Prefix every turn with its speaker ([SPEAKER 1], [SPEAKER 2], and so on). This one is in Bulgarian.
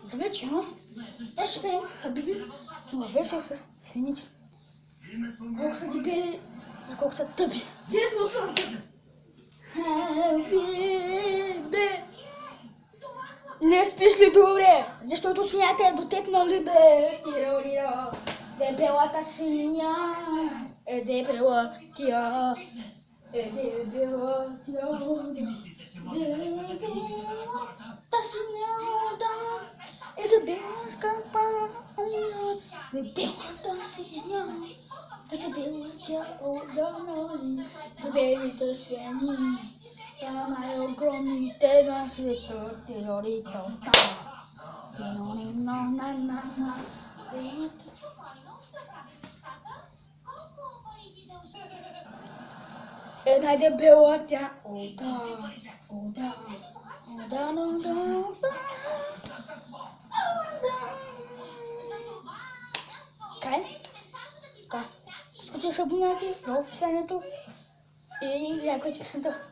[SPEAKER 1] Забрати, но ще пеем Хабиби, но във версия с свините. Колко са дебели, за колко са тъпи.
[SPEAKER 2] Директно съм тук.
[SPEAKER 1] Хабиби. Не спиш ли добре? Защото свинята е дотепнали бе. Тира-лира. Дебелата свиня е дебела тя. Е дебела тя. Дебелата свиня е дебела скъпа. Дебелата свиня е дебела тя. Дебелите свини са най-огромните на света. Е най-дебела тя. О да, о да, о да, о да, о да. Край. Така. Искате да се абонирате в описанието и лайкайте песента.